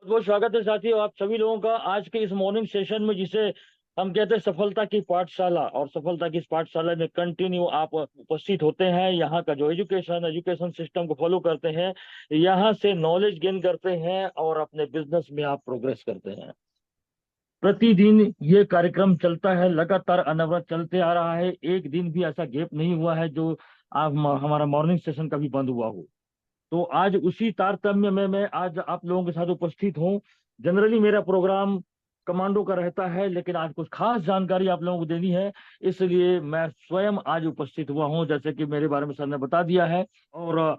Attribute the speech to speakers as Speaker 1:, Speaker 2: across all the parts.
Speaker 1: बहुत बहुत स्वागत है साथियों, आप सभी लोगों का आज के इस मॉर्निंग सेशन में, जिसे हम कहते हैं सफलता की पाठशाला। और सफलता की इस पाठशाला में कंटिन्यू आप उपस्थित होते हैं, यहाँ का जो एजुकेशन एजुकेशन सिस्टम को फॉलो करते हैं, यहाँ से नॉलेज गेन करते हैं और अपने बिजनेस में आप प्रोग्रेस करते हैं। प्रतिदिन ये कार्यक्रम चलता है, लगातार अनवरत चलते आ रहा है। एक दिन भी ऐसा गैप नहीं हुआ है जो आप हमारा मॉर्निंग सेशन कभी बंद हुआ हो। तो आज उसी तारतम्य में मैं आज आप लोगों के साथ उपस्थित हूँ। जनरली मेरा प्रोग्राम कमांडो का रहता है, लेकिन आज कुछ खास जानकारी आप लोगों को देनी है, इसलिए मैं स्वयं आज उपस्थित हुआ हूँ। जैसे कि मेरे बारे में सर ने बता दिया है, और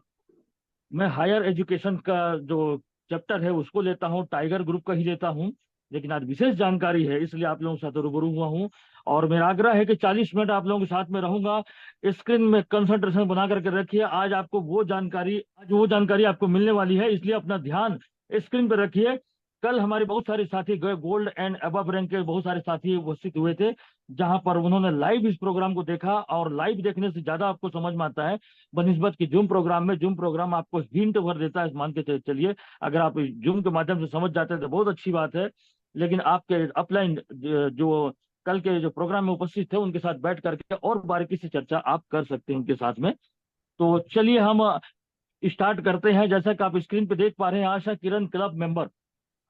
Speaker 1: मैं हायर एजुकेशन का जो चैप्टर है उसको लेता हूँ, टाइगर ग्रुप का ही लेता हूँ। लेकिन आज विशेष जानकारी है, इसलिए आप लोगों के साथ रूबरू हुआ हूँ। और मेरा आग्रह है कि 40 मिनट आप लोगों के साथ में रहूंगा। स्क्रीन में कंसंट्रेशन बना करके रखिए। आज वो जानकारी आपको मिलने वाली है, इसलिए अपना ध्यान स्क्रीन पर रखिए। कल हमारे बहुत सारे साथी गोल्ड एंड अबव रैंक के बहुत सारे साथी उपस्थित हुए थे, जहां पर उन्होंने लाइव इस प्रोग्राम को देखा। और लाइव देखने से ज्यादा आपको समझ में आता है बनिस्बत की जूम प्रोग्राम में। जूम प्रोग्राम आपको हिंट भर देता है, मान के चलिए। अगर आप जूम के माध्यम से समझ जाते हैं तो बहुत अच्छी बात है। लेकिन आपके अपलाइन जो कल के जो प्रोग्राम में उपस्थित थे, उनके साथ बैठ करके और बारीकी से चर्चा आप कर सकते हैं उनके साथ में। तो चलिए हम स्टार्ट करते हैं। जैसा कि आप स्क्रीन पे देख पा रहे हैं, Asha Kiran club member.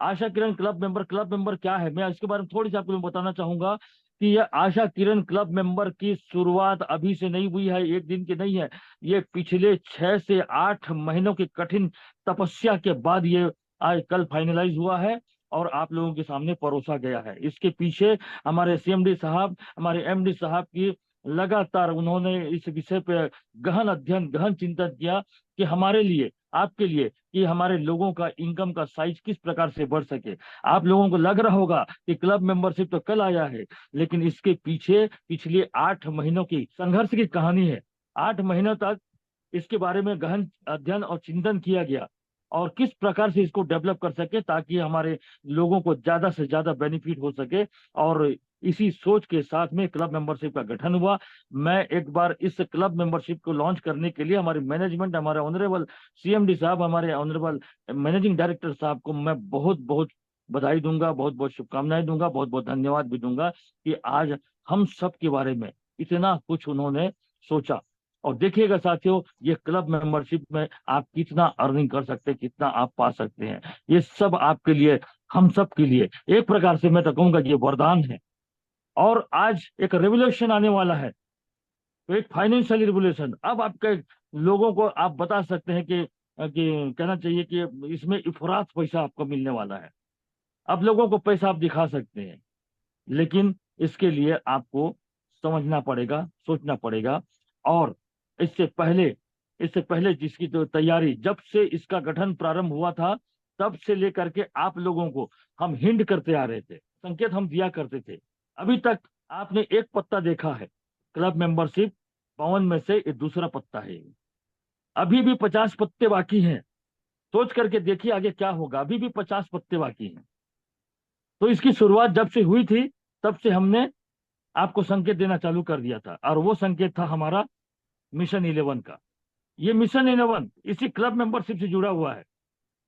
Speaker 1: Asha Kiran club member क्या है, मैं इसके बारे में थोड़ी सी आपको बताना चाहूंगा कि यह आशा किरण क्लब मेंबर की शुरुआत अभी से नहीं हुई है, एक दिन की नहीं है। ये पिछले 6 से 8 महीनों की कठिन तपस्या के बाद ये आज कल फाइनलाइज हुआ है और आप लोगों के सामने परोसा गया है। इसके पीछे हमारे सीएमडी साहब, हमारे एमडी साहब की लगातार उन्होंने इस विषय पे गहन अध्ययन, गहन चिंतन किया कि हमारे लिए, आपके लिए, कि हमारे लोगों का इनकम का साइज किस प्रकार से बढ़ सके। आप लोगों को लग रहा होगा कि क्लब मेंबरशिप तो कल आया है, लेकिन इसके पीछे पिछले 8 महीनों की संघर्ष की कहानी है। 8 महीनों तक इसके बारे में गहन अध्ययन और चिंतन किया गया, और किस प्रकार से इसको डेवलप कर सके ताकि हमारे लोगों को ज्यादा से ज्यादा बेनिफिट हो सके। और इसी सोच के साथ में क्लब मेंबरशिप का गठन हुआ। मैं एक बार इस क्लब मेंबरशिप को लॉन्च करने के लिए हमारी मैनेजमेंट, हमारे ऑनरेबल सीएमडी साहब, हमारे ऑनरेबल मैनेजिंग डायरेक्टर साहब को मैं बहुत बहुत बधाई दूंगा, बहुत बहुत शुभकामनाएं दूंगा, बहुत बहुत धन्यवाद भी दूंगा कि आज हम सब के बारे में इतना कुछ उन्होंने सोचा। और देखिएगा साथियों, ये क्लब मेंबरशिप में आप कितना अर्निंग कर सकते हैं, कितना आप पा सकते हैं, ये सब आपके लिए, हम सब के लिए एक प्रकार से मैं तो कहूंगा ये वरदान है। और आज एक रेवोल्यूशन आने वाला है, तो एक फाइनेंशियल रेवोल्यूशन। अब आपके लोगों को आप बता सकते हैं कि कहना चाहिए कि इसमें इफरात पैसा आपको मिलने वाला है। अब लोगों को पैसा आप दिखा सकते हैं, लेकिन इसके लिए आपको समझना पड़ेगा, सोचना पड़ेगा। और इससे पहले इससे पहले जिसकी तो तैयारी, जब से इसका गठन प्रारंभ हुआ था, तब से लेकर के आप लोगों को हम हिंट करते आ रहे थे, संकेत हम दिया करते थे। अभी तक आपने एक पत्ता देखा है, क्लब मेंबरशिप 52 में से ये दूसरा पत्ता है। अभी भी 50 पत्ते बाकी हैं। सोच करके देखिए आगे क्या होगा, अभी भी 50 पत्ते बाकी हैं। तो इसकी शुरुआत जब से हुई थी, तब से हमने आपको संकेत देना चालू कर दिया था, और वो संकेत था हमारा मिशन 11 का। ये मिशन 11 इसी क्लब मेंबरशिप से जुड़ा हुआ है।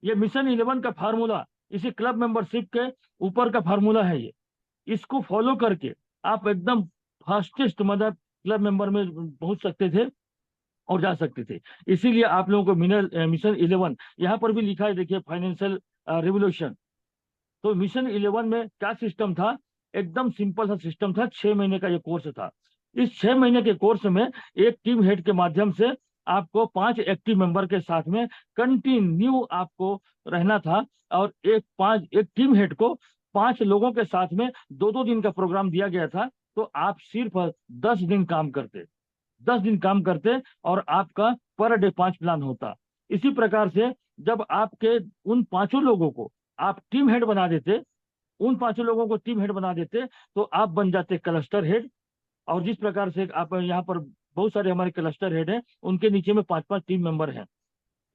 Speaker 1: ये मिशन 11 का फार्मूला इसी क्लब मेंबरशिप के ऊपर का फार्मूला है। ये इसको फॉलो करके आप एकदम फास्टेस्ट मदद क्लब मेंबर में पहुंच सकते थे और जा सकते थे। इसीलिए आप लोगों को मिशन 11 यहाँ पर भी लिखा है, देखिए, फाइनेंशियल रिवोल्यूशन। तो मिशन 11 में क्या सिस्टम था, एकदम सिंपल सा सिस्टम था। 6 महीने का ये कोर्स था। इस 6 महीने के कोर्स में एक टीम हेड के माध्यम से आपको 5 एक्टिव मेंबर के साथ में कंटिन्यू आपको रहना था। और एक टीम हेड को 5 लोगों के साथ में 2-2 दिन का प्रोग्राम दिया गया था। तो आप सिर्फ 10 दिन काम करते, 10 दिन काम करते, और आपका पर डे 5 प्लान होता। इसी प्रकार से जब आपके उन 5 लोगों को आप टीम हेड बना देते, उन 5 लोगों को टीम हेड बना देते, तो आप बन जाते क्लस्टर हेड। और जिस प्रकार से आप यहाँ पर बहुत सारे हमारे क्लस्टर हेड हैं, उनके नीचे में 5-5 टीम मेंबर हैं।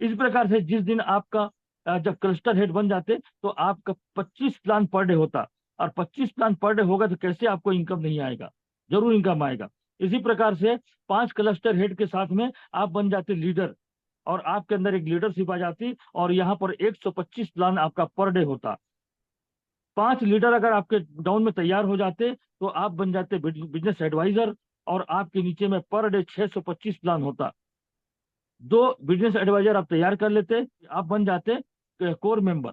Speaker 1: इस प्रकार से जिस दिन आपका जब क्लस्टर हेड बन जाते, तो आपका 25 प्लान पर डे होता। और 25 प्लान पर डे होगा तो कैसे आपको इनकम नहीं आएगा, जरूर इनकम आएगा। इसी प्रकार से 5 क्लस्टर हेड के साथ में आप बन जाते लीडर। और आपके अंदर एक लीडरशिप आ जाती और यहाँ पर 125 प्लान आपका पर डे होता। 5 लीडर अगर आपके डाउन में तैयार हो जाते तो आप बन जाते बिजनेस एडवाइजर, और आपके नीचे में पर डे 625 प्लान होता। 2 बिजनेस एडवाइजर आप तैयार कर लेते, आप बन जाते कोर मेंबर।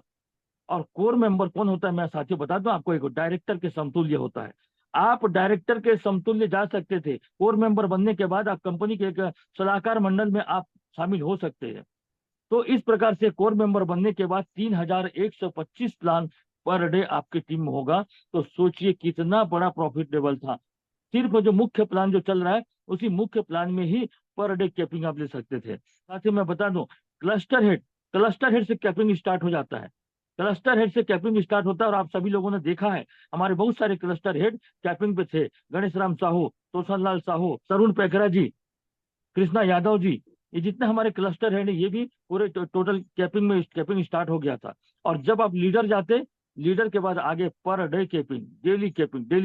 Speaker 1: और कोर मेंबर कौन होता है मैं साथियों बता दूं आपको, एक डायरेक्टर के समतुल्य होता है। आप डायरेक्टर के समतुल्य जा सकते थे। कोर मेंबर बनने के बाद आप कंपनी के एक सलाहकार मंडल में आप शामिल हो सकते हैं। तो इस प्रकार से कोर मेंबर बनने के बाद 3125 प्लान पर डे आपकी टीम में होगा। तो सोचिए कितना बड़ा प्रॉफिटेबल था। सिर्फ जो मुख्य प्लान जो चल रहा है उसी मुख्य प्लान में ही पर डे कैपिंग आप ले सकते थे। साथ ही मैं बता दूं, क्लस्टर हेड से कैपिंग स्टार्ट हो जाता है। क्लस्टर हेड से कैपिंग स्टार्ट होता है और आप सभी लोगों ने देखा है हमारे बहुत सारे क्लस्टर हेड कैपिंग पे थे। गणेश राम साहू, तोसन लाल साहू, तरुण पेकरा जी, कृष्णा यादव जी, ये जितने हमारे क्लस्टर हेड ये भी पूरे टोटल कैपिंग में कैपिंग स्टार्ट हो गया था। और जब आप लीडर जाते, लीडर के बाद आगे per day capping, daily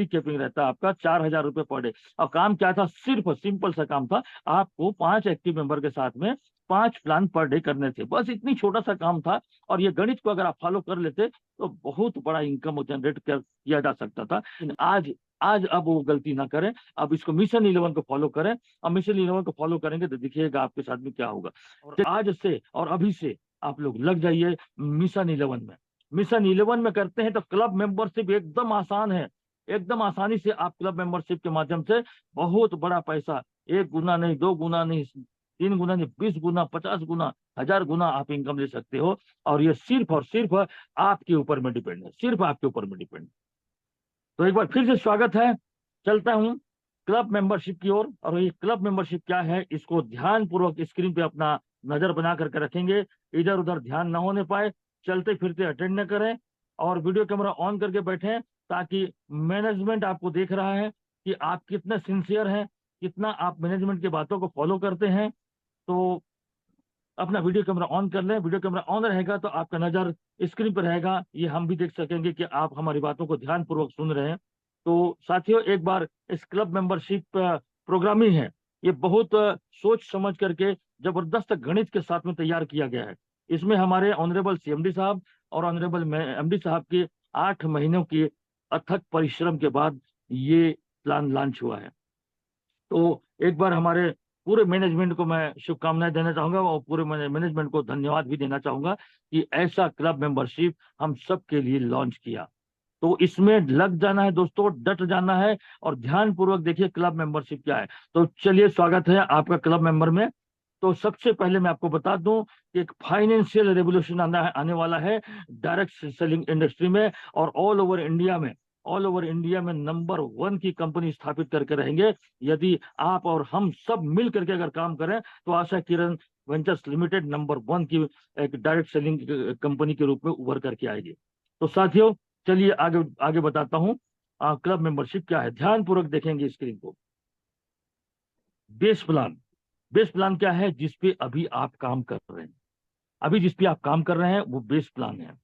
Speaker 1: capping रहता है आपका 4000 रुपये पर डे। और काम क्या था, सिर्फ सिंपल सा काम था, आपको 5 एक्टिव मेंबर के साथ में 5 प्लान पर डे करने थे। बस इतनी छोटा सा काम था। और ये गणित को अगर आप फॉलो कर लेते तो बहुत बड़ा इनकम जनरेट किया जा सकता था। आज आज अब वो गलती ना करें, अब इसको मिशन 11 को फॉलो करें। अब मिशन 11 को फॉलो करेंगे तो देखिएगा आपके साथ में क्या होगा। और आज से और अभी से आप लोग लग जाइए मिशन 11 में। मिशन 11 में करते हैं तो क्लब मेंबरशिप एकदम आसान है। एकदम आसानी से आप क्लब मेंबरशिप के माध्यम से बहुत बड़ा पैसा, 1 गुना नहीं, 2 गुना नहीं, 3 गुना नहीं, 20 गुना, 50 गुना, 1000 गुना आप इनकम ले सकते हो। और ये सिर्फ और सिर्फ आपके ऊपर में डिपेंड है, सिर्फ आपके ऊपर में डिपेंड। तो एक बार फिर से स्वागत है। चलता हूं क्लब मेंबरशिप की ओर। और ये क्लब मेंबरशिप क्या है इसको ध्यान पूर्वक स्क्रीन पे अपना नजर बना करके रखेंगे, इधर उधर ध्यान ना होने पाए, चलते फिरते अटेंड न करें और वीडियो कैमरा ऑन करके बैठें, ताकि मैनेजमेंट आपको देख रहा है कि आप कितने सिंसियर हैं, कितना आप मैनेजमेंट की बातों को फॉलो करते हैं। तो अपना वीडियो कैमरा ऑन कर लें। वीडियो कैमरा ऑन रहेगा तो आपका नजर स्क्रीन पर रहेगा, ये हम भी देख सकेंगे कि आप हमारी बातों को ध्यान पूर्वक सुन रहे हैं। तो साथियों एक बार इस क्लब मेंबरशिप प्रोग्रामिंग है, ये बहुत सोच समझ करके जबरदस्त गणित के साथ में तैयार किया गया है। इसमें हमारे ऑनरेबल सीएमडी साहब और ऑनरेबल एमडी साहब के 8 महीनों के अथक परिश्रम के बाद ये प्लान लॉन्च हुआ है। तो एक बार हमारे पूरे मैनेजमेंट को मैं शुभकामनाएं देना चाहूंगा और पूरे मैनेजमेंट को धन्यवाद भी देना चाहूंगा कि ऐसा क्लब मेंबरशिप हम सब के लिए लॉन्च किया। तो इसमें लग जाना है दोस्तों, डट जाना है और ध्यान पूर्वक देखिए क्लब मेंबरशिप क्या है। तो चलिए स्वागत है आपका क्लब मेंबर में। तो सबसे पहले मैं आपको बता दूं कि एक फाइनेंशियल रेवोल्यूशन आने वाला है डायरेक्ट सेलिंग इंडस्ट्री में, और ऑल ओवर इंडिया में नंबर 1 की कंपनी स्थापित करके रहेंगे। यदि आप और हम सब मिल करके अगर काम करें तो Asha Kiran ventures limited number 1 की एक डायरेक्ट सेलिंग कंपनी के रूप में उभर करके आएगी। तो साथियों चलिए आगे आगे बताता हूं क्लब मेंबरशिप क्या है। ध्यान पूर्वक देखेंगे स्क्रीन को। बेस प्लान, बेस प्लान क्या है, जिसपे अभी आप काम कर रहे हैं। अभी जिस पे आप काम कर रहे हैं वो बेस प्लान है।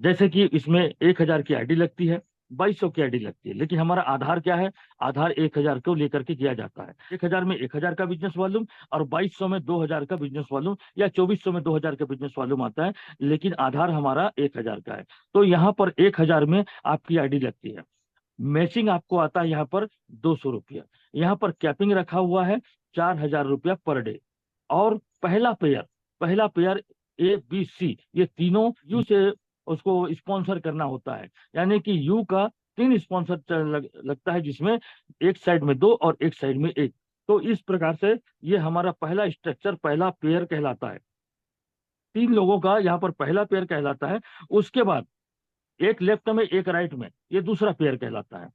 Speaker 1: जैसे कि इसमें 1000 की आईडी लगती है, 2200 की आईडी लगती है, लेकिन हमारा आधार क्या है, आधार 1000 को लेकर के किया जाता है। 1000 में 1000 का बिजनेस वॉल्यूम और 2200 में 2000 का बिजनेस वॉल्यूम या 2400 में 2000 का बिजनेस वॉल्यूम आता है, लेकिन आधार हमारा 1000 का है। तो यहाँ पर 1000 में आपकी आईडी लगती है। मैचिंग आपको आता है यहाँ पर 200 रुपया। यहाँ पर कैपिंग रखा हुआ है 4000 रुपया पर डे। और पहला पेयर ABC, ये तीनों यू से उसको स्पॉन्सर करना होता है। यानी कि यू का 3 स्पॉन्सर लगता है, जिसमें एक साइड में 2 और एक साइड में 1। तो इस प्रकार से ये हमारा पहला स्ट्रक्चर, पहला पेयर कहलाता है। 3 लोगों का यहाँ पर पहला पेयर कहलाता है। उसके बाद एक लेफ्ट में एक राइट में, ये दूसरा पेयर कहलाता है।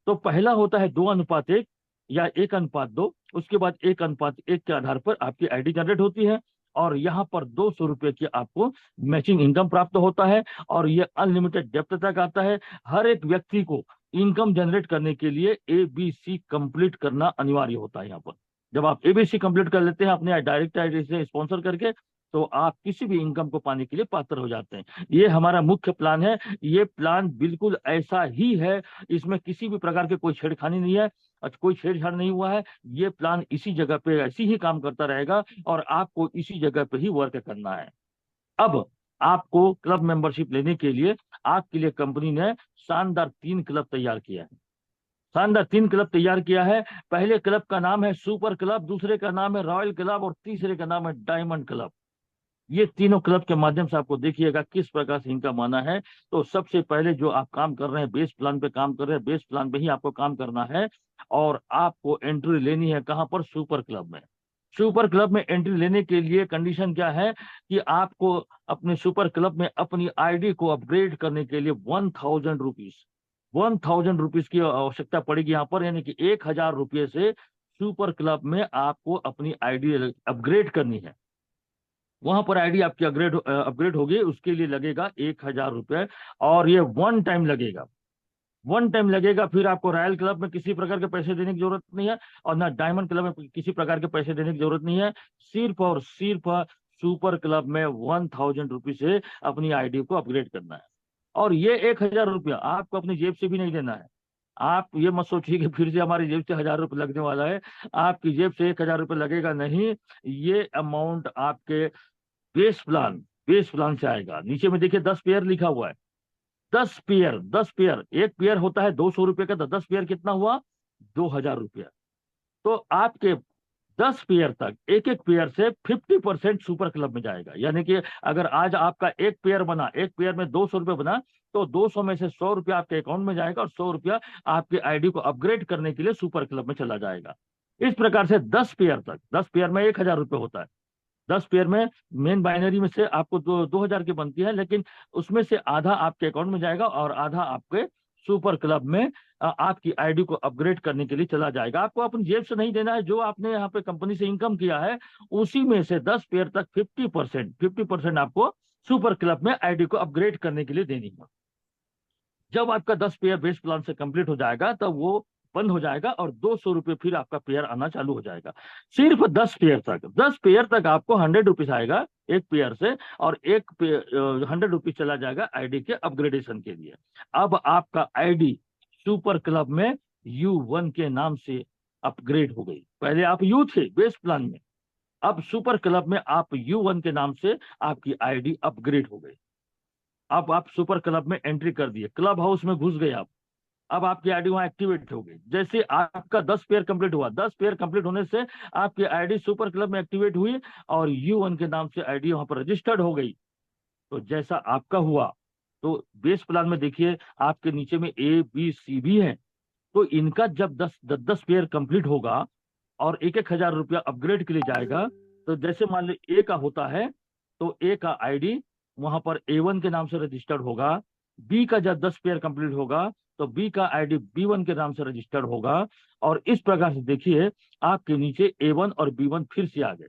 Speaker 1: तो पहला होता है 2:1 या 1:2। उसके बाद 1:1 के आधार पर आपकी आईडी जनरेट होती है और यहाँ पर 200 रुपये की आपको मैचिंग इनकम प्राप्त होता है। और ये अनलिमिटेड डेप्थ तक आता है। हर एक व्यक्ति को इनकम जनरेट करने के लिए ABC कंप्लीट करना अनिवार्य होता है। यहाँ पर जब आप ABC कंप्लीट कर लेते हैं अपने डायरेक्ट आईडी से स्पॉन्सर करके, तो आप किसी भी इनकम को पाने के लिए पात्र हो जाते हैं। ये हमारा मुख्य प्लान है। ये प्लान बिल्कुल ऐसा ही है, इसमें किसी भी प्रकार के कोई छेड़खानी नहीं है, कोई छेड़छाड़ नहीं हुआ है। ये प्लान इसी जगह पे ऐसी ही काम करता रहेगा और आपको इसी जगह पे ही वर्क करना है। अब आपको क्लब मेंबरशिप लेने के लिए आपके लिए कंपनी ने शानदार 3 क्लब तैयार किया है। शानदार 3 क्लब तैयार किया है। पहले क्लब का नाम है सुपर क्लब, दूसरे का नाम है रॉयल क्लब और तीसरे का नाम है डायमंड क्लब। ये तीनों क्लब के माध्यम से आपको देखिएगा किस प्रकार से इनका माना है। तो सबसे पहले जो आप काम कर रहे हैं, बेस प्लान पे काम कर रहे हैं, बेस प्लान पे ही आपको काम करना है और आपको एंट्री लेनी है कहां पर? सुपर क्लब में। सुपर क्लब में एंट्री लेने के लिए कंडीशन क्या है कि आपको अपने सुपर क्लब में अपनी आईडी को अपग्रेड करने के लिए 1000 रुपीज की आवश्यकता पड़ेगी यहाँ पर, यानी कि 1000 रुपये से सुपर क्लब में आपको अपनी आईडी अपग्रेड करनी है। वहां पर आईडी आपकी अपग्रेड होगी, उसके लिए लगेगा 1000 रुपये और ये वन टाइम लगेगा। वन टाइम लगेगा। फिर आपको रॉयल क्लब में किसी प्रकार के पैसे देने की जरूरत नहीं है और ना डायमंड क्लब में किसी प्रकार के पैसे देने की जरूरत नहीं है। सिर्फ और सिर्फ सुपर क्लब में 1000 रुपीज से अपनी आईडी को अपग्रेड करना है। और ये 1000 रुपया आपको अपनी जेब से भी नहीं देना है। आप ये मत सोचिए कि फिर से हमारी जेब से 1000 रुपये लगने वाला है। आपकी जेब से 1000 रुपये लगेगा नहीं। ये अमाउंट आपके बेस प्लान से आएगा। नीचे में देखिए 10 पेयर लिखा हुआ है। 10 पेयर, 10 पेयर, एक पेयर होता है 200 रुपये का, तो 10 पेयर कितना हुआ? 2000 रुपया। तो आपके 10 पेयर तक, एक एक पेयर से 50% सुपर क्लब में जाएगा। यानी कि अगर आज आपका एक पेयर बना, एक पेयर में 200 रुपये बना, तो 200 में से 100 रुपया आपके अकाउंट में जाएगा और 100 रुपया आपके आईडी को अपग्रेड करने के लिए सुपर क्लब में चला जाएगा। इस प्रकार से 10 पेयर तक, 10 पेयर में 1000 रुपये होता है। 10 पेयर में मेन बाइनरी में से आपको 2000 की बनती है, लेकिन उसमें से आधा आपके अकाउंट में जाएगा और आधा आपके सुपर क्लब में आपकी आईडी को अपग्रेड करने के लिए चला जाएगा। आपको अपनी जेब से नहीं देना है, जो आपने यहाँ पे कंपनी से इनकम किया है उसी में से 10 पेयर तक 50% आपको सुपर क्लब में आईडी को अपग्रेड करने के लिए देनी है। जब आपका 10 पेयर बेस प्लान से कंप्लीट हो जाएगा तब वो बंद हो जाएगा और 200 रुपये फिर आपका पेयर आना चालू हो जाएगा। सिर्फ 10 पेयर तक, 10 पेयर तक आपको 100 रुपीज आएगा एक पेयर से और एक 100 रुपीज चला जाएगा आईडी के अपग्रेडेशन के लिए। अब आपका आईडी सुपर क्लब में U1 के नाम से अपग्रेड हो गई। पहले आप यू थे बेस प्लान में, अब सुपर क्लब में आप U1 के नाम से आपकी आईडी अपग्रेड हो गई। अब आप सुपर क्लब में एंट्री कर दिए, क्लब हाउस में घुस गए आप। अब आपकी आईडी वहां एक्टिवेट हो गई। जैसे आपका 10 पेयर कंप्लीट हुआ, 10 पेयर कंप्लीट होने से आपकी आईडी सुपर क्लब में एक्टिवेट हुई और U1 के नाम से आईडी वहां पर रजिस्टर्ड हो गई। तो जैसा आपका हुआ, तो बेस प्लान में देखिए आपके नीचे में A B C भी है। तो इनका जब 10 पेयर कंप्लीट होगा और 1000 रुपया अपग्रेड के लिए जाएगा, तो जैसे मान लो ए का होता है, तो ए का आईडी वहां पर A1 के नाम से रजिस्टर्ड होगा। बी का जब 10 पेयर कंप्लीट होगा तो बी का आईडी B1 के नाम से रजिस्टर्ड होगा। और इस प्रकार से देखिए आपके नीचे A1 और B1 फिर से आ गए।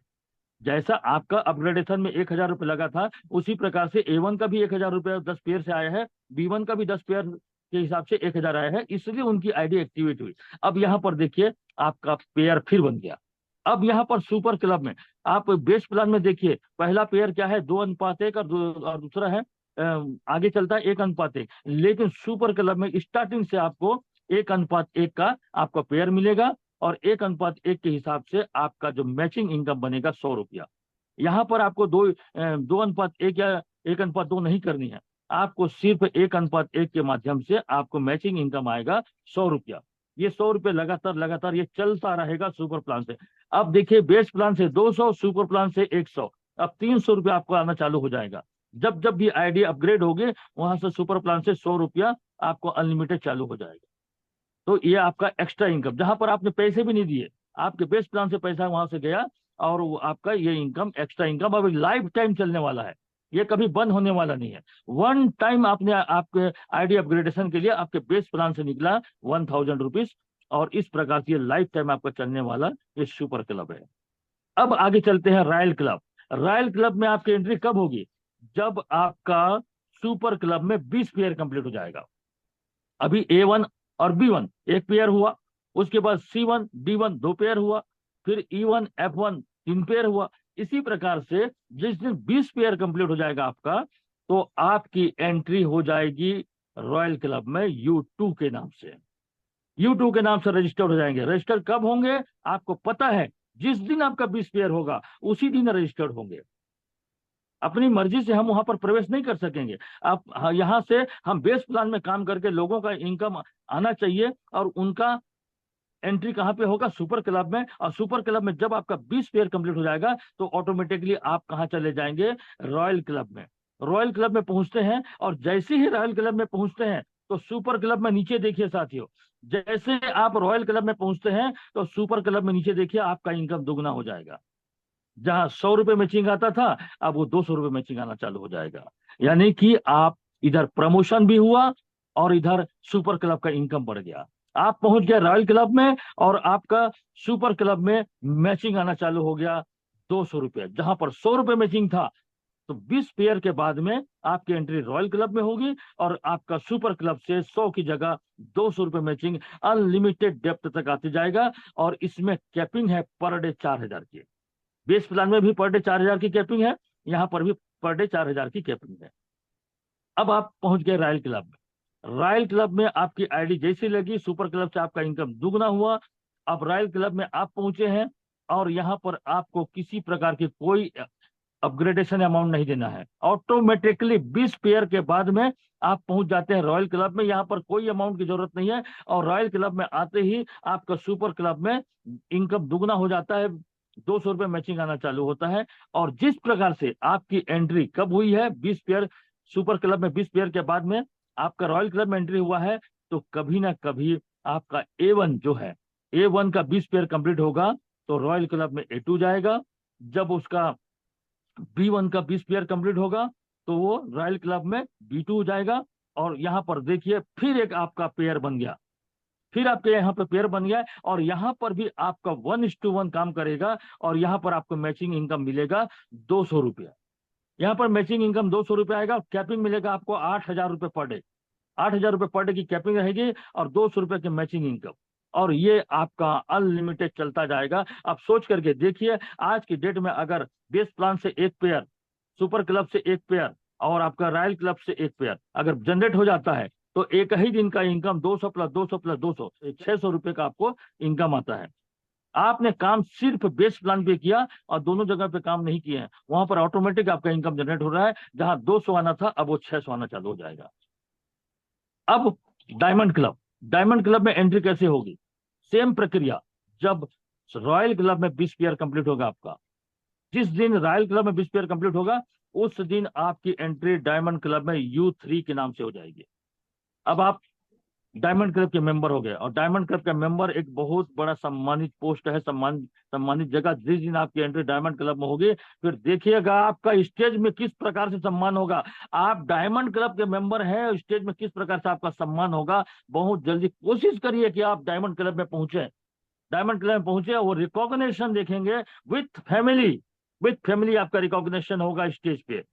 Speaker 1: जैसा आपका अपग्रेडेशन में 1000 रुपये लगा था, उसी प्रकार से A1 का भी 1000 रुपये 10 पेयर से आया है, B1 का भी 10 पेयर के हिसाब से 1000 आया है, इसलिए उनकी आईडी एक्टिवेट हुई। अब यहाँ पर देखिए आपका पेयर फिर बन गया। अब यहाँ पर सुपर क्लब में आप बेस प्लान में देखिए पहला पेयर क्या है? 2:1 और दूसरा है आगे चलता है 1:1। लेकिन सुपर क्लब में स्टार्टिंग से आपको 1:1 का आपका पेयर मिलेगा और 1:1 के हिसाब से आपका जो मैचिंग इनकम बनेगा 100 रुपया। यहाँ पर आपको 2:1 या 1:2 नहीं करनी है, आपको सिर्फ 1:1 के माध्यम से आपको मैचिंग इनकम आएगा 100 रुपया। ये 100 रुपये लगातार लगातार ये चलता रहेगा सुपर प्लान से। अब देखिए बेस प्लान से 200, सुपर प्लान से 100, अब 300 रुपया आपको आना चालू हो जाएगा। जब जब भी आईडी अपग्रेड होगी वहां से सुपर प्लान से 100 रुपया आपको अनलिमिटेड चालू हो जाएगा। तो ये आपका एक्स्ट्रा इनकम, जहां पर आपने पैसे भी नहीं दिए, आपके बेस प्लान से पैसा वहां से गया और वो आपका ये इनकम, एक्स्ट्रा इनकम अब लाइफ टाइम चलने वाला है। ये कभी बंद होने वाला नहीं है। वन टाइम आपने आपके आईडी अपग्रेडेशन के लिए आपके बेस प्लान से निकला 1000 रुपीज और इस प्रकार से ये लाइफ टाइम आपका चलने वाला ये सुपर क्लब है। अब आगे चलते हैं रॉयल क्लब। रॉयल क्लब में आपकी एंट्री कब होगी? जब आपका सुपर क्लब में 20 पेयर कंप्लीट हो जाएगा। अभी A1 और B1 एक पेयर हुआ, उसके बाद C1 D1 2 पेयर हुआ, फिर E1 F1 3 पेयर हुआ, इसी प्रकार से जिस दिन 20 पेयर कंप्लीट हो जाएगा आपका, तो आपकी एंट्री हो जाएगी रॉयल क्लब में U2 के नाम से। U2 के नाम से रजिस्टर्ड हो जाएंगे। रजिस्टर कब होंगे आपको पता है, जिस दिन आपका 20 पेयर होगा उसी दिन रजिस्टर्ड होंगे। अपनी मर्जी से हम वहां पर प्रवेश नहीं कर सकेंगे। आप यहाँ से हम बेस प्लान में काम करके लोगों का इनकम आना चाहिए, और उनका एंट्री कहाँ पे होगा, सुपर क्लब में। और सुपर क्लब में जब आपका 20 पेयर कंप्लीट हो जाएगा तो ऑटोमेटिकली आप कहाँ चले जाएंगे, रॉयल क्लब में। रॉयल क्लब में पहुंचते हैं, और जैसे ही रॉयल क्लब में पहुंचते हैं तो सुपर क्लब में नीचे देखिए साथियों, जैसे आप रॉयल क्लब में पहुंचते हैं तो सुपर क्लब में नीचे देखिए आपका इनकम दुगना हो जाएगा। जहां 100 रुपए मैचिंग आता था, अब वो 200 रुपए मैचिंग आना चालू हो जाएगा। यानी कि आप इधर प्रमोशन भी हुआ और इधर सुपर क्लब का इनकम बढ़ गया। आप पहुंच गए रॉयल क्लब में और आपका सुपर क्लब में मैचिंग आना चालू हो गया 200 रुपये। जहां पर 100 रुपए मैचिंग था, तो 20 पेयर के बाद में आपकी एंट्री रॉयल क्लब में होगी, और आपका सुपर क्लब से 100 की जगह 200 रुपए मैचिंग अनलिमिटेड डेप्थ तक आते जाएगा। और इसमें कैपिंग है पर डे 4,000 की। बेस प्लान में भी पर डे 4,000 की कैपिंग है, यहां पर भी पर डे 4,000 की कैपिंग है। अब आप पहुंच गए रॉयल क्लब में। रॉयल क्लब में आपकी आईडी जैसी लगी, सुपर क्लब से आपका इनकम दुगना हुआ। अब रॉयल क्लब में आप पहुंचे हैं, और यहां पर आपको किसी प्रकार की कोई अपग्रेडेशन अमाउंट नहीं देना है। ऑटोमेटिकली 20 पेयर के बाद में आप पहुंच जाते हैं रॉयल क्लब में। यहां पर कोई अमाउंट की जरूरत नहीं है, और रॉयल क्लब में आते ही आपका सुपर क्लब में इनकम दुगना हो जाता है, 200 रुपये मैचिंग आना चालू होता है। और जिस प्रकार से आपकी एंट्री कब हुई है, 20 पेयर सुपर क्लब में 20 पेयर के बाद में आपका रॉयल क्लब में एंट्री हुआ है, तो कभी ना कभी आपका A1 जो है, A1 का 20 पेयर कंप्लीट होगा तो रॉयल क्लब में A2 जाएगा। जब उसका B1 का 20 पेयर कंप्लीट होगा तो वो रॉयल क्लब में B2 हो जाएगा। और यहाँ पर देखिए फिर एक आपका पेयर बन गया, फिर आपके यहाँ पे पेयर बन गया है, और यहाँ पर भी आपका 1:1 काम करेगा, और यहाँ पर आपको मैचिंग इनकम मिलेगा 200 रुपया। यहाँ पर मैचिंग इनकम 200 रुपया आएगा। कैपिंग मिलेगा आपको 8,000 रुपये पर डे। 8,000 रुपये पर डे की कैपिंग रहेगी, और 200 रुपये की मैचिंग इनकम। और ये आपका अनलिमिटेड चलता जाएगा। आप सोच करके देखिए, आज की डेट में अगर बेस प्लान से एक पेयर, सुपर क्लब से एक पेयर, और आपका रॉयल क्लब से एक पेयर अगर जनरेट हो जाता है, तो एक ही दिन का इनकम 200 प्लस 200 प्लस 200, 600 रुपये का आपको इनकम आता है। आपने काम सिर्फ बेस प्लान पे किया और दोनों जगह पे काम नहीं किए हैं, वहां पर ऑटोमेटिक आपका इनकम जनरेट हो रहा है। जहां 200 आना था, अब वो 600 आना चालू हो जाएगा। अब डायमंड क्लब, डायमंड क्लब में एंट्री कैसे होगी, सेम प्रक्रिया। जब रॉयल क्लब में 20 पेयर कंप्लीट होगा आपका, जिस दिन रॉयल क्लब में 20 पेयर कंप्लीट होगा, उस दिन आपकी एंट्री डायमंड क्लब में U3 के नाम से हो जाएगी। अब आप डायमंड क्लब के मेंबर हो गए, और डायमंड क्लब का मेंबर एक बहुत बड़ा सम्मानित पोस्ट है, सम्मानित जगह। जिस दिन आपकी एंट्री डायमंड क्लब में होगी, फिर देखिएगा आपका स्टेज में किस प्रकार से सम्मान होगा। आप डायमंड क्लब के मेंबर हैं, स्टेज में किस प्रकार से आपका सम्मान होगा। बहुत जल्दी कोशिश करिए कि आप डायमंड क्लब में पहुंचे। डायमंड क्लब में पहुंचे, वो रिकॉग्निशन देखेंगे विथ फैमिली। विथ फैमिली आपका रिकॉग्निशन होगा स्टेज पे।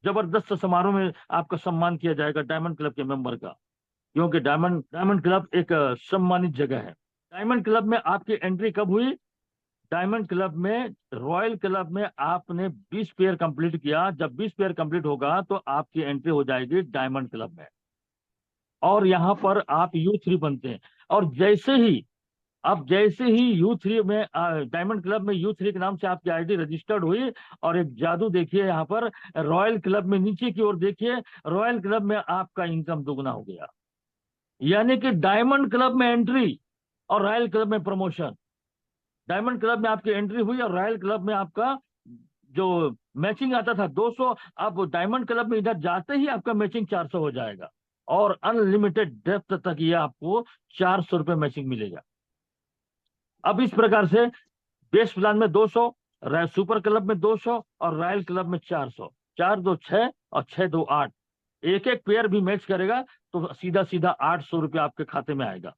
Speaker 1: जबरदस्त समारोह में आपका सम्मान किया जाएगा डायमंड क्लब के मेंबर का, क्योंकि डायमंड डायमंड क्लब एक सम्मानित जगह है। डायमंड क्लब में आपकी एंट्री कब हुई, डायमंड क्लब में, रॉयल क्लब में आपने 20 पेयर कंप्लीट किया। जब 20 पेयर कंप्लीट होगा तो आपकी एंट्री हो जाएगी डायमंड क्लब में, और यहां पर आप U3 बनते हैं। और जैसे ही U3 में, डायमंड क्लब में U3 के नाम से आपकी आईडी रजिस्टर्ड हुई, और एक जादू देखिए यहाँ पर रॉयल क्लब में, नीचे की ओर देखिए, रॉयल क्लब में आपका इनकम दुगना हो गया। यानी कि डायमंड क्लब में एंट्री और रॉयल क्लब में प्रमोशन। डायमंड क्लब में आपकी एंट्री हुई और रॉयल क्लब में आपका जो मैचिंग आता था 200, अब डायमंड क्लब में इधर जाते ही आपका मैचिंग 400 हो जाएगा, और अनलिमिटेड डेप्थ तक ये आपको 400 रुपये मैचिंग मिलेगा। अब इस प्रकार से बेस प्लान में 200, सुपर क्लब में 200, और रॉयल क्लब में 400। 4 2 6 और 6 2 8, एक एक पेयर भी मैच करेगा तो सीधा सीधा 800 रुपये आपके खाते में आएगा।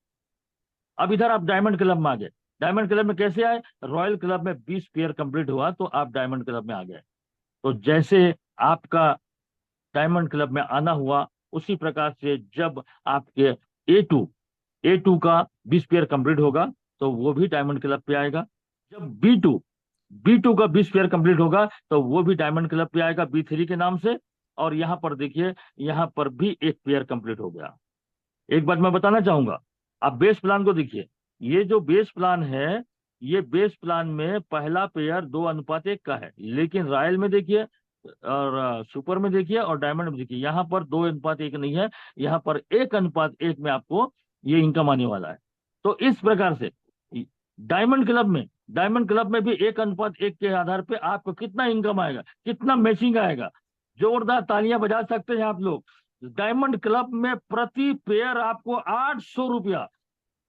Speaker 1: अब इधर आप डायमंड क्लब में आ गए। डायमंड क्लब में कैसे आए, रॉयल क्लब में 20 पेयर कंप्लीट हुआ तो आप डायमंड क्लब में आ गए। तो जैसे आपका डायमंड क्लब में आना हुआ, उसी प्रकार से जब आपके A2 का 20 पेयर कंप्लीट होगा तो वो भी डायमंड क्लब पे आएगा। जब B2 का 20 पेयर कंप्लीट होगा तो वो भी डायमंड क्लब पे आएगा B3 के नाम से। और यहाँ पर देखिए, यहाँ पर भी एक पेयर कंप्लीट हो गया। एक बात मैं बताना चाहूंगा, आप बेस प्लान को देखिए। ये जो बेस प्लान है, ये बेस प्लान में पहला पेयर 2:1 का है, लेकिन रॉयल में देखिए और सुपर में देखिए और डायमंड में देखिए, यहाँ पर 2:1 नहीं है, यहाँ पर 1:1 में आपको ये इनकम आने वाला है। तो इस प्रकार से डायमंड क्लब में भी 1:1 के आधार पे आपको कितना इनकम आएगा, कितना मैचिंग आएगा, जोरदार तालियां बजा सकते हैं आप लोग। डायमंड क्लब में प्रति पेयर आपको 800 रुपया,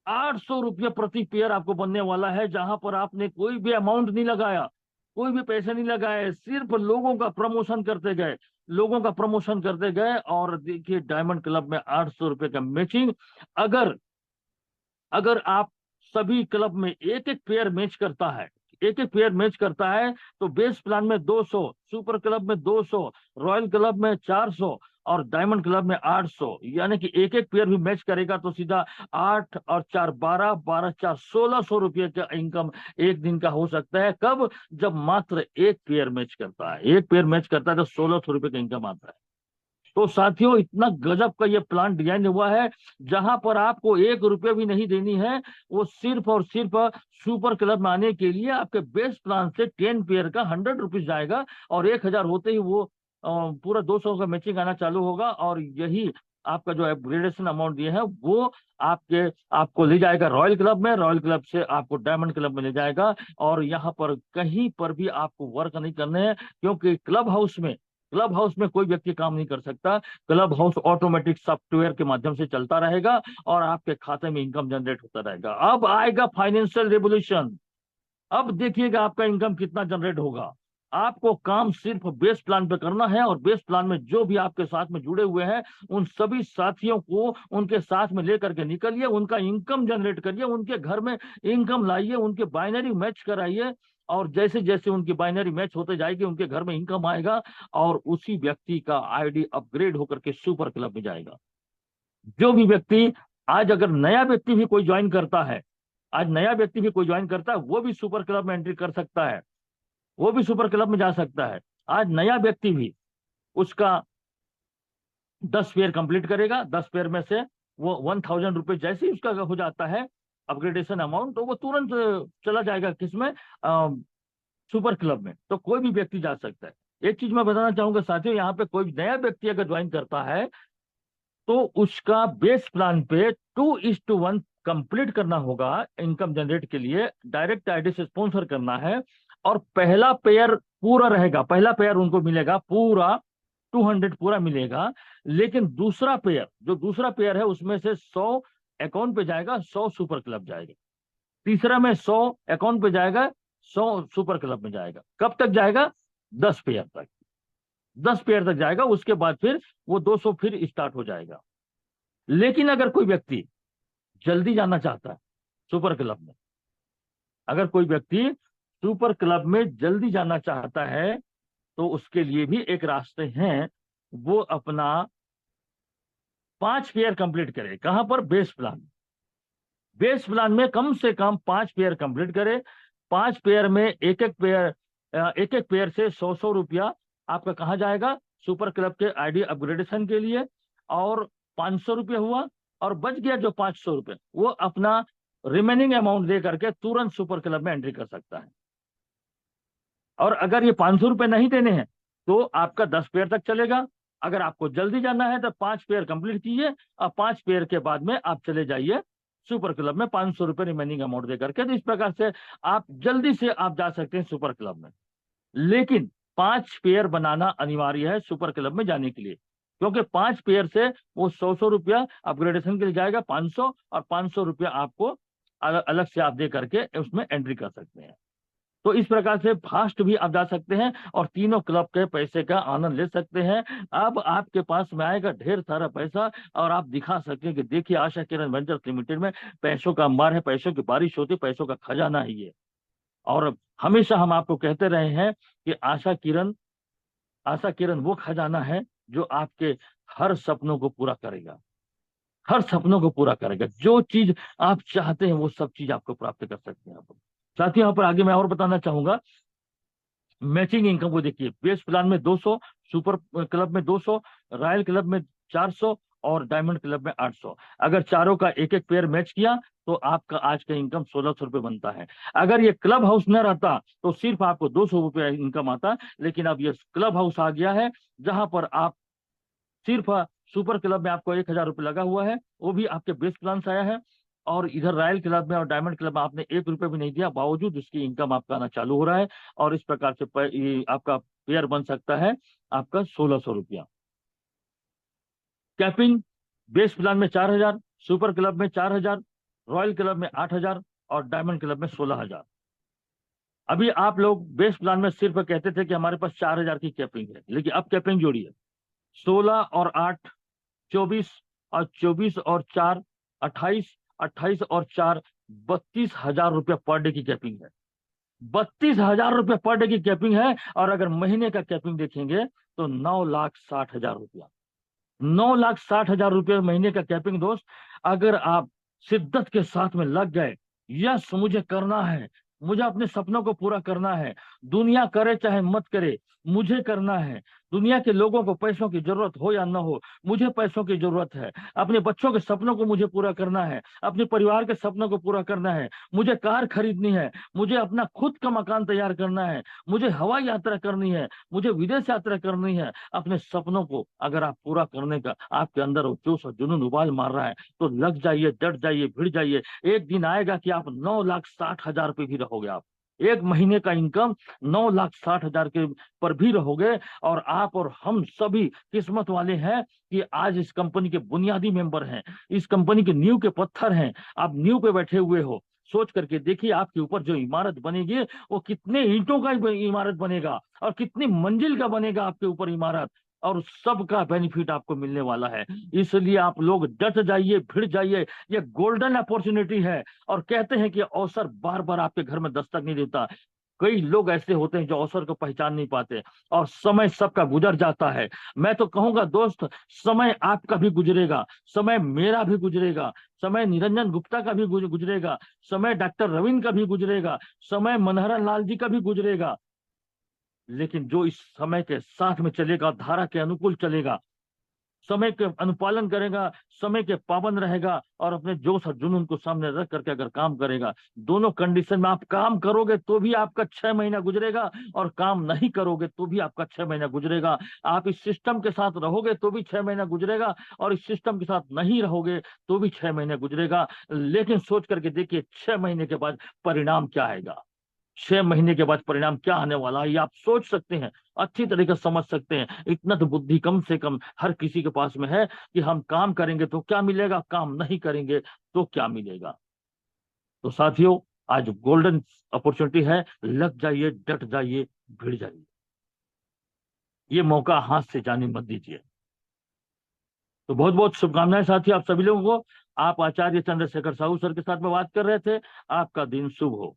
Speaker 1: 800 रुपया प्रति पेयर आपको बनने वाला है, जहां पर आपने कोई भी अमाउंट नहीं लगाया, कोई भी पैसे नहीं लगाए, सिर्फ लोगों का प्रमोशन करते गए, लोगों का प्रमोशन करते गए। और देखिए डायमंड क्लब में 800 रुपये का मैचिंग। अगर अगर आप सभी क्लब में एक एक पेयर मैच करता है, एक एक पेयर मैच करता है, तो बेस प्लान में 200, सुपर क्लब में 200, रॉयल क्लब में 400 और डायमंड क्लब में 800, यानी कि एक एक पेयर भी मैच करेगा तो सीधा 8 और 4 12, 12 4 1600 रुपये का इनकम एक दिन का हो सकता है। कब? जब मात्र एक पेयर मैच करता है, एक पेयर मैच करता है तो 1600 रुपये का इनकम आता है। तो साथियों, इतना गजब का ये प्लान डिजाइन हुआ है, जहां पर आपको 1 रुपया भी नहीं देनी है। वो सिर्फ और सिर्फ सुपर क्लब में आने के लिए आपके बेस प्लान से 10 पेयर का 100 रुपीज जाएगा, और 1000 होते ही वो पूरा 200 का मैचिंग आना चालू होगा। और यही आपका जो अपग्रेडेशन अमाउंट दिए है वो आपको ले जाएगा रॉयल क्लब में, रॉयल क्लब से आपको डायमंड क्लब में ले जाएगा। और यहाँ पर कहीं पर भी आपको वर्क नहीं करने हैं, क्योंकि क्लब हाउस में कोई व्यक्ति काम नहीं कर सकता। क्लब हाउस ऑटोमेटिक सॉफ्टवेयर के माध्यम से चलता रहेगा और आपके खाते में इनकम जनरेट होता रहेगा। अब आएगा फाइनेंशियल रेवोल्यूशन। अब देखिएगा आपका इनकम कितना जनरेट होगा। आपको काम सिर्फ बेस प्लान पे करना है, और बेस प्लान में जो भी आपके साथ में जुड़े हुए हैं उन सभी साथियों को उनके साथ में लेकर के निकलिए, उनका इनकम जनरेट करिए, उनके घर में इनकम लाइए, उनके बाइनरी मैच कराइए। और जैसे जैसे उनकी बाइनरी मैच होते जाएगी उनके घर में इनकम आएगा, और उसी व्यक्ति का आईडी अपग्रेड होकर के सुपर क्लब में जाएगा। जो भी व्यक्ति आज अगर नया व्यक्ति भी कोई ज्वाइन करता है, आज नया व्यक्ति भी कोई ज्वाइन करता है, वो भी सुपर क्लब में एंट्री कर सकता है, वो भी सुपर क्लब में जा सकता है। आज नया व्यक्ति भी उसका 10 पेयर कंप्लीट करेगा, 10 पेयर में से वो 1000 रुपये जैसे ही उसका हो जाता है अपग्रेडेशन अमाउंट, तो वो तुरंत चला जाएगा किसमें, सुपर क्लब में। तो कोई भी व्यक्ति जा सकता है। एक चीज मैं बताना चाहूंगा साथियों, यहाँ पे कोई नया व्यक्ति अगर ज्वाइन करता है तो उसका बेस प्लान पे 2:1 कंप्लीट करना होगा इनकम जनरेट के लिए, डायरेक्ट आईडी से स्पॉन्सर करना है। और पहला पेयर पूरा रहेगा, पहला पेयर उनको मिलेगा पूरा 200 पूरा मिलेगा। लेकिन दूसरा पेयर है उसमें से 100 अकाउंट पे जाएगा, 100 सुपर क्लब जाएगा। तीसरा में 100 अकाउंट पे जाएगा, 100 सुपर क्लब में जाएगा। कब तक जाएगा? 10 पेयर तक, 10 पेयर तक जाएगा। उसके बाद फिर वो 200 फिर स्टार्ट हो जाएगा। लेकिन अगर कोई व्यक्ति जल्दी जाना चाहता है सुपर क्लब में, अगर कोई व्यक्ति सुपर क्लब में जल्दी जाना चाहता है, तो उसके लिए भी एक रास्ते हैं। वो अपना 5 पेयर कंप्लीट करे। कहां पर? बेस प्लान में कम से कम 5 पेयर कंप्लीट करे। 5 पेयर में एक एक पेयर से 100 आपका कहा जाएगा? सुपर क्लब के आईडी अपग्रेडेशन के लिए। और 500 रुपये हुआ, और बच गया जो 500 रुपये, वो अपना रिमेनिंग अमाउंट दे करके तुरंत सुपर क्लब में एंट्री कर सकता है। और अगर ये 500 रुपये नहीं देने हैं तो आपका 10 पेयर तक चलेगा। अगर आपको जल्दी जाना है तो 5 पेयर कंप्लीट कीजिए, और 5 पेयर के बाद में आप चले जाइए सुपर क्लब में 500 रुपये रिमेनिंग अमाउंट दे करके। तो इस प्रकार से आप जल्दी से आप जा सकते हैं सुपर क्लब में। लेकिन 5 पेयर बनाना अनिवार्य है सुपर क्लब में जाने के लिए, क्योंकि 5 पेयर से वो 100 रुपया अपग्रेडेशन के लिए जाएगा, 500, और 500 रुपया आपको अलग अलग से आप दे करके उसमें एंट्री कर सकते हैं। तो इस प्रकार से फास्ट भी आप जा सकते हैं और तीनों क्लब के पैसे का आनंद ले सकते हैं। अब आपके पास में आएगा ढेर सारा पैसा, और आप दिखा सकते हैं कि देखिए आशा किरण वेंचर्स लिमिटेड में पैसों का अंबार है, पैसों की बारिश होती, पैसों का खजाना ही है। और हमेशा हम आपको कहते रहे हैं कि आशा किरण वो खजाना है जो आपके हर सपनों को पूरा करेगा, हर सपनों को पूरा करेगा। जो चीज आप चाहते हैं वो सब चीज आपको प्राप्त कर सकते हैं आप। साथ ही यहाँ पर आगे मैं और बताना चाहूंगा मैचिंग इनकम को देखिए, बेस प्लान में 200, सुपर क्लब में 200, रॉयल क्लब में 400 और डायमंड क्लब में 800। अगर चारों का एक एक पेयर मैच किया तो आपका आज का इनकम 1600 रुपये बनता है। अगर ये क्लब हाउस न रहता तो सिर्फ आपको 200 रुपये इनकम आता, लेकिन अब ये क्लब हाउस आ गया है जहां पर आप सिर्फ सुपर क्लब में आपको 1000 रुपये लगा हुआ है, वो भी आपके बेस प्लान से आया है। और इधर रॉयल क्लब में और डायमंड क्लब में आपने 1 रुपये भी नहीं दिया, बावजूद इसकी इनकम आपका आना चालू हो रहा है। और इस प्रकार से ये आपका पेयर बन सकता है आपका 1600 रुपया। कैपिंग बेस प्लान में 4000, सुपर क्लब में 4000, रॉयल क्लब में 8000 और डायमंड क्लब में 16000। अभी आप लोग बेस प्लान में सिर्फ कहते थे कि हमारे पास 4000 की कैपिंग है, लेकिन अब कैपिंग जोड़िए, 16 और 8 24, और 24 और 4 28, 28 और 4 32,000 रुपया पर डे की कैपिंग है। 32,000 रुपया पर डे की कैपिंग है। और अगर महीने का कैपिंग देखेंगे तो 9,60,000 रुपया, 9,60,000 रुपये महीने का कैपिंग दोस्त। अगर आप शिद्दत के साथ में लग गए, यस मुझे करना है, मुझे अपने सपनों को पूरा करना है, दुनिया करे चाहे मत करे, मुझे करना है। दुनिया के लोगों को पैसों की जरूरत हो या ना हो, मुझे पैसों की जरूरत है। अपने बच्चों के सपनों को मुझे पूरा करना है, अपने परिवार के सपनों को पूरा करना है, मुझे कार खरीदनी है, मुझे अपना खुद का मकान तैयार करना है, मुझे हवाई यात्रा करनी है, मुझे विदेश यात्रा करनी है। अपने सपनों को अगर आप पूरा करने का आपके अंदर वो जोश और जुनून उबाल मार रहा है तो लग जाइए, डट जाइए, भिड़ जाइए। एक दिन आएगा कि आप 9,60,000 पे भी रहोगे। आप एक महीने का इनकम 9,60,000 के पर भी रहोगे। और आप और हम सभी किस्मत वाले हैं कि आज इस कंपनी के बुनियादी मेंबर हैं, इस कंपनी के नींव के पत्थर हैं। आप नींव पे बैठे हुए हो। सोच करके देखिए आपके ऊपर जो इमारत बनेगी वो कितने ईंटों का इमारत बनेगा और कितनी मंजिल का बनेगा आपके ऊपर इमारत, और सबका बेनिफिट आपको मिलने वाला है। इसलिए आप लोग डट जाइए, भिड़ जाइए। ये गोल्डन अपॉर्चुनिटी है। और कहते हैं कि अवसर बार बार आपके घर में दस्तक नहीं देता। कई लोग ऐसे होते हैं जो अवसर को पहचान नहीं पाते और समय सबका गुजर जाता है। मैं तो कहूंगा दोस्त, समय आपका भी गुजरेगा, समय मेरा भी गुजरेगा, समय निरंजन गुप्ता का भी गुजरेगा, समय डॉक्टर रविंद्र का भी गुजरेगा, समय मनहरन लाल जी का भी गुजरेगा। लेकिन जो इस समय के साथ में चलेगा, धारा के अनुकूल चलेगा, समय के अनुपालन करेगा, समय के पाबंद रहेगा और अपने जोश और जुनून को सामने रख करके अगर काम करेगा, दोनों कंडीशन में आप काम करोगे तो भी आपका 6 महीना गुजरेगा और काम नहीं करोगे तो भी आपका 6 महीना गुजरेगा। आप इस सिस्टम के साथ रहोगे तो भी 6 महीना गुजरेगा और इस सिस्टम के साथ नहीं रहोगे तो भी 6 महीने गुजरेगा। लेकिन सोच करके देखिए 6 महीने के बाद परिणाम क्या आएगा। 6 महीने के बाद परिणाम क्या आने वाला है ये आप सोच सकते हैं, अच्छी तरीके से समझ सकते हैं। इतना तो बुद्धि कम से कम हर किसी के पास में है कि हम काम करेंगे तो क्या मिलेगा, काम नहीं करेंगे तो क्या मिलेगा। तो साथियों, आज गोल्डन अपॉर्चुनिटी है, लग जाइए, डट जाइए, भिड़ जाइए। ये मौका हाथ से जाने मत दीजिए। तो बहुत बहुत शुभकामनाएं साथियों आप सभी लोगों को। आप आचार्य चंद्रशेखर साहू सर के साथ में बात कर रहे थे। आपका दिन शुभ हो।